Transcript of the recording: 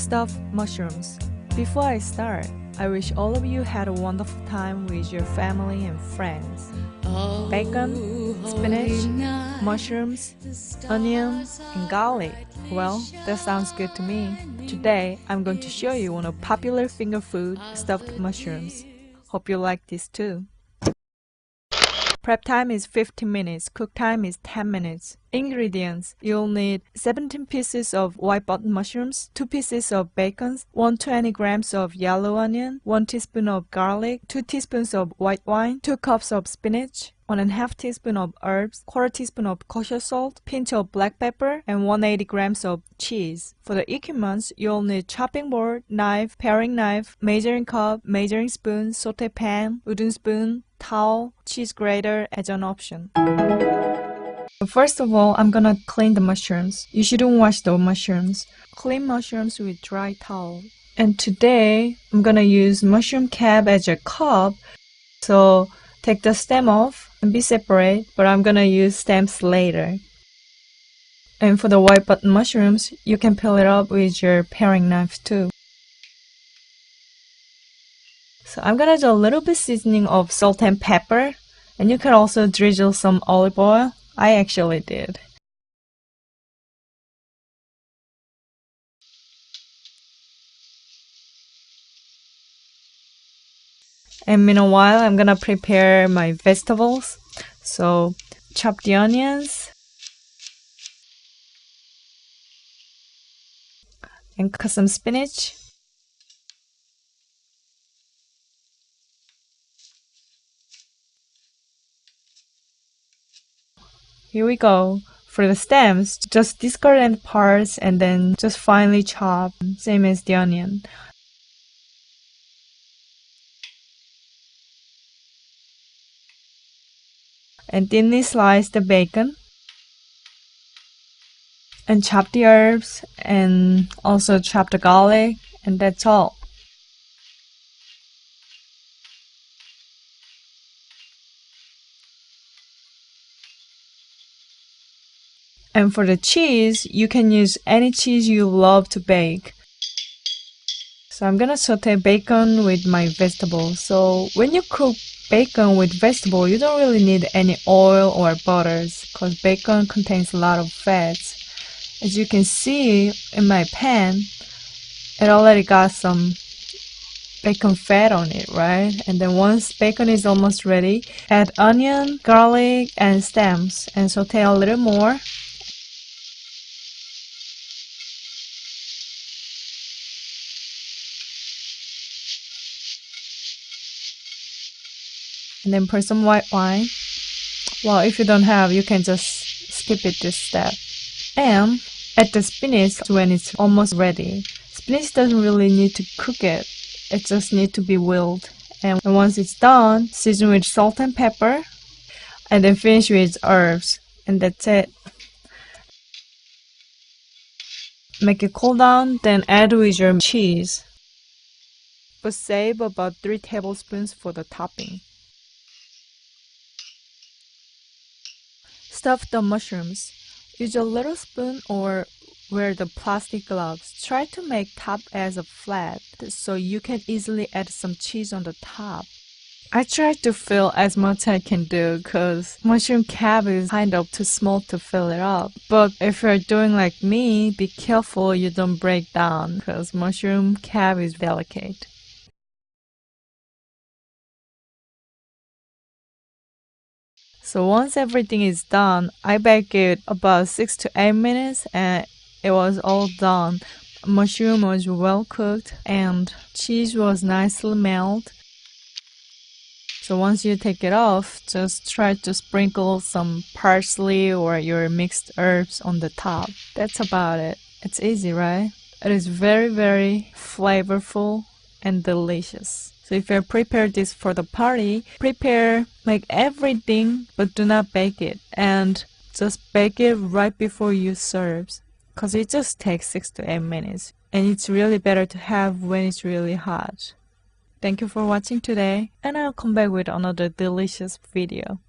Stuffed mushrooms. Before I start, I wish all of you had a wonderful time with your family and friends. Bacon, spinach, mushrooms, onion, and garlic. Well, that sounds good to me. Today, I'm going to show you one of popular finger food, stuffed mushrooms. Hope you like this too. Prep time is 15 minutes, cook time is 10 minutes. Ingredients: you'll need 17 pieces of white button mushrooms, 2 pieces of bacon, 120 grams of yellow onion, 1 teaspoon of garlic, 2 teaspoons of white wine, 2 cups of spinach, 1.5 teaspoon of herbs, 1/4 teaspoon of kosher salt, pinch of black pepper, and 180 grams of cheese. For the equipment, you'll need chopping board, knife, paring knife, measuring cup, measuring spoon, saute pan, wooden spoon, towel, cheese grater as an option. First of all, I'm gonna clean the mushrooms. You shouldn't wash the mushrooms. Clean mushrooms with dry towel. And today, I'm gonna use mushroom cap as a cup. So take the stem off and be separate, but I'm gonna use stems later. And for the white button mushrooms, you can peel it up with your paring knife too. So I'm gonna do a little bit seasoning of salt and pepper, and you can also drizzle some olive oil. I actually did. And meanwhile, I'm gonna prepare my vegetables. So chop the onions and cut some spinach. Here we go. For the stems, just discard any parts and then just finely chop, same as the onion. And thinly slice the bacon. And chop the herbs and also chop the garlic, and that's all. And for the cheese, you can use any cheese you love to bake. So I'm gonna saute bacon with my vegetables. So when you cook bacon with vegetable, you don't really need any oil or butters because bacon contains a lot of fats. As you can see in my pan, it already got some bacon fat on it, right? And then once bacon is almost ready, add onion, garlic, and stems and saute a little more. And then pour some white wine. Well, if you don't have, you can just skip it this step. And add the spinach when it's almost ready. Spinach doesn't really need to cook it. It just needs to be boiled. And once it's done, season with salt and pepper. And then finish with herbs. And that's it. Make it cool down, then add with your cheese. But save about 3 tablespoons for the topping. Stuff the mushrooms. Use a little spoon or wear the plastic gloves. Try to make top as a flat so you can easily add some cheese on the top. I try to fill as much I can do because mushroom cap is kind of too small to fill it up. But if you're doing like me, be careful you don't break down because mushroom cap is delicate. So once everything is done, I bake it about 6 to 8 minutes and it was all done. Mushroom was well cooked and cheese was nicely melted. So once you take it off, just try to sprinkle some parsley or your mixed herbs on the top. That's about it. It's easy, right? It is very, very flavorful and delicious. So if you prepare this for the party, make everything, but do not bake it. And just bake it right before you serve, because it just takes 6 to 8 minutes. And it's really better to have when it's really hot. Thank you for watching today, and I'll come back with another delicious video.